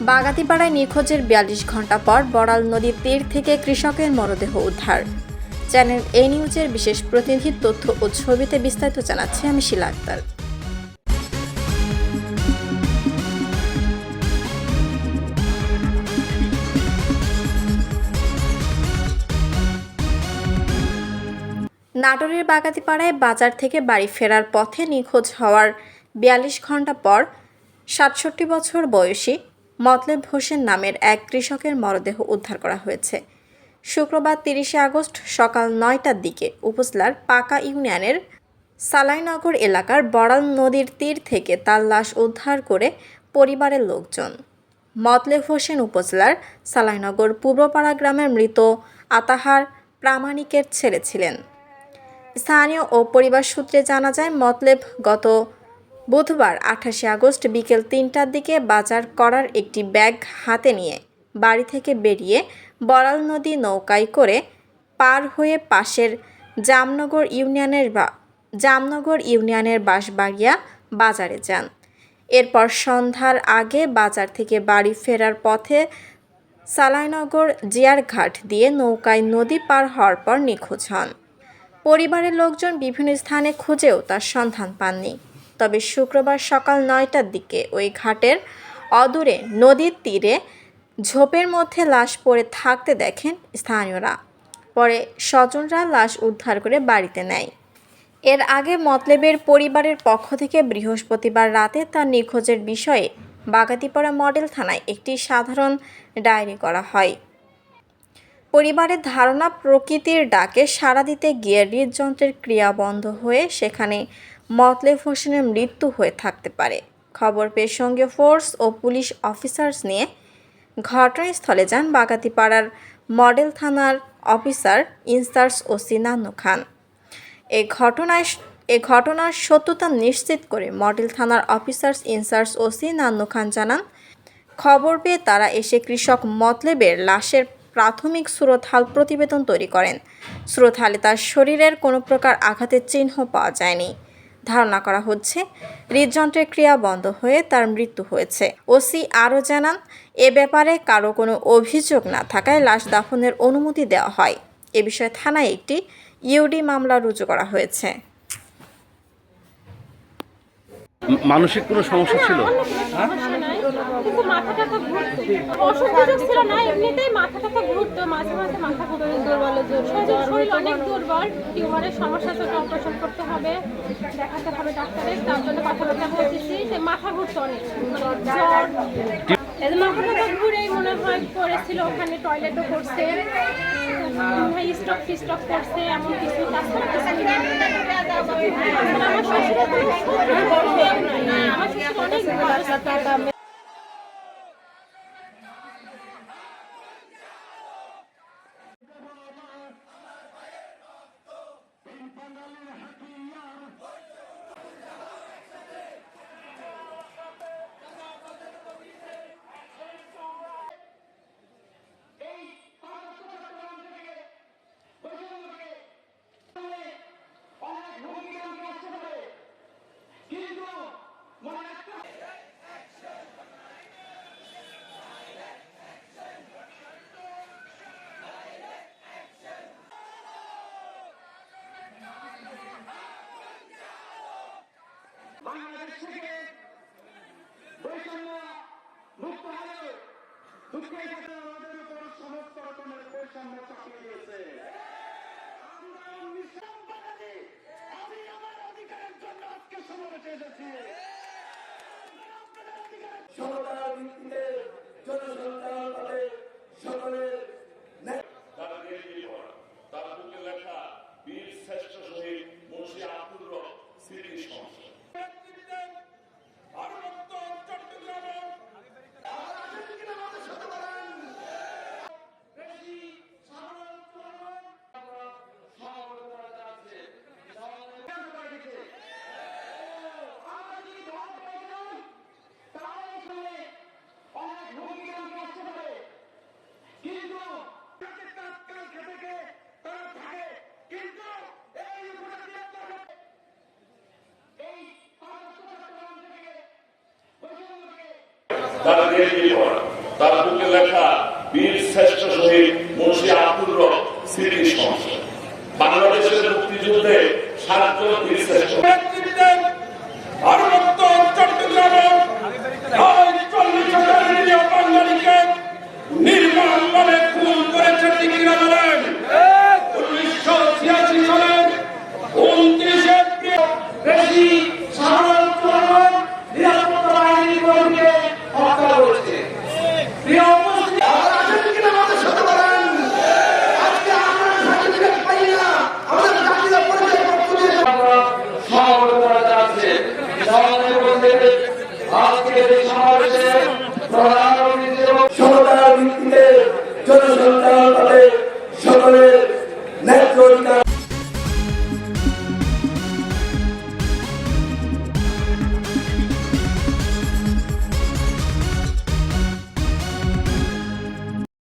বাগাতিপাড়ায় নিখোঁজের ৪২ ঘণ্টা পর বড়াল নদীর তীর থেকে কৃষকের মরদেহ উদ্ধার। চ্যানেল এ নিউজের বিশেষ প্রতিনিধির তথ্য ও ছবিতে বিস্তারিত জানাচ্ছি আমি শিলা আক্তার। নাটোরের বাগাতিপাড়ায় বাজার থেকে বাড়ি ফেরার পথে নিখোঁজ হওয়ার ৪২ ঘণ্টা পর ৬৭ বছর বয়সী মতলেব হোসেন নামের এক কৃষকের মরদেহ উদ্ধার করা হয়েছে। শুক্রবার ৩০ আগস্ট সকাল ৯টার দিকে উপজেলার পাকা ইউনিয়নের সালাইনগর এলাকার বড়াল নদীর তীর থেকে তার লাশ উদ্ধার করে পরিবারের লোকজন। মতলেব হোসেন উপজেলার সালাইনগর পূর্বপাড়া গ্রামের মৃত আতাহার প্রামাণিকের ছেলে ছিলেন। স্থানীয় ও পরিবার সূত্রে জানা যায়, মতলেব গত বুধবার ২৮ আগস্ট বিকেল ৩টার দিকে বাজার করার একটি ব্যাগ হাতে নিয়ে বাড়ি থেকে বেরিয়ে বড়াল নদী নৌকায় করে পার হয়ে পাশের জামনগর ইউনিয়নের বাঁশবাড়িয়া বাজারে যান। এরপর সন্ধ্যার আগে বাজার থেকে বাড়ি ফেরার পথে সালাইনগর জিয়ারঘাট দিয়ে নৌকায় নদী পার হওয়ার পর নিখোঁজ হন। পরিবারের লোকজন বিভিন্ন স্থানে খুঁজেও তার সন্ধান পাননি। তবে শুক্রবার সকাল ৯টার দিকে ওই ঘাটের অদূরে নদীর তীরে ঝোপের মধ্যে লাশ পড়ে থাকতে দেখেন স্থানীয়রা। পরে স্বজনরা লাশ উদ্ধার করে বাড়িতে নেয়। এর আগে মতলেবের পরিবারের পক্ষ থেকে বৃহস্পতিবার রাতে তার নিখোঁজের বিষয়ে বাগাতিপাড়া মডেল থানায় একটি সাধারণ ডায়েরি করা হয়। পরিবারের ধারণা, প্রকৃতির ডাকে সাড়া দিতে গিয়ে হৃদযন্ত্রের ক্রিয়া বন্ধ হয়ে সেখানে মতলেব হোসেনের মৃত্যু হয়ে থাকতে পারে। খবর পেয়ে সঙ্গে ফোর্স ও পুলিশ অফিসার্স নিয়ে ঘটনাস্থলে যান বাগাতিপাড়ার মডেল থানার অফিসার ইনচার্জ ওসি নান্নু খান। এ ঘটনার সত্যতা নিশ্চিত করে মডেল থানার অফিসার্স ইনচার্জ ওসি নান্নু খান জানান, খবর পেয়ে তারা এসে কৃষক মতলেবের লাশের প্রাথমিক সুরতহাল প্রতিবেদন তৈরি করেন। সুরতহালে তার শরীরের কোনো প্রকার আঘাতের চিহ্ন পাওয়া যায়নি। ধারণা করা হচ্ছে হৃদযন্ত্রের ক্রিয়া বন্ধ হয়ে তার মৃত্যু হয়েছে। ওসি আরও জানান, এ ব্যাপারে কারো কোনো অভিযোগ না থাকায় লাশ দাফনের অনুমতি দেওয়া হয়। এ বিষয়ে থানায় একটি ইউডি মামলা রুজু করা হয়েছে। মানসিক কোনো সমস্যা ছিল? কিন্তু মাথাটা তো ঘুরতো, অসুবিধা ছিল না, এমনিতেই মাথাটা তো ঘুরতো, মাঝে মাঝে মাথা ঘুরতো, শরীর অনেক দুর্বল, টিউমারের সমস্যা, তো অপারেশন করতে হবে, দেখাতে হবে ডাক্তারের, তার জন্য কথাবার্তা বলতেছি। সে মাথা ঘুরতো অনেক, জ্বর, মাথাটা তো ঘুরেই মনে হয় পড়েছিল, ওখানে টয়লেটও করছে, স্টক করছে, এমন কিছু কাজ করতেছে। আমার শ্বশুরের কোনো প্রবলেম নাই, আমার শ্বশুর অনেক ভালো। বাংলাদেশ থেকে বৈষম্য মুক্ত হলে দুঃখের সাথে আমাদের উপর সমস্ত রকমের বৈষম্য চাপিয়ে দিয়েছে। আমি আমার অধিকারের জন্য আজকে সমাবেশে এসেছি। সমতার ভিত্তিতে জনসংখ্যাভাবে সকলের তারা নিয়ে তারা বুকে লেখা বীর শ্রেষ্ঠ শহীদ মুন্সি আব্দুর রব স্মৃতি সংসদ দেশ বিপদ তার বুকে লেখা বীর শ্রেষ্ঠ শহীদ মুন্সি আব্দুর রব স্মৃতি সংসদ বাংলাদেশের মুক্তিযুদ্ধে 7 জন বীর শ্রেষ্ঠ পার্বত্য চট্টগ্রামে 40,000 নিরীহ বাঙালিকে নির্মমভাবে খুন করেছে টিকিরা বলেন 1986 সালের 29 এপ্রিল বেশি সাধারণ জনগণ নিরাপত্তা বাহিনীর কর্মীকে হত্যা করেছে। প্রিয় উপস্থিতি, আছেন কিনা আমাদের সাথে বলেন? আজকে আমরা সার্টিফিকেট পাই না, আমাদের জাতীয় পরিচয়পত্র দিয়ে সমাবর্তন আছে। সমাজের মধ্যে আজকের এই সমাবেশে প্রধান অতিথি এবং সমতার ভিত্তিতে জনসংখ্যা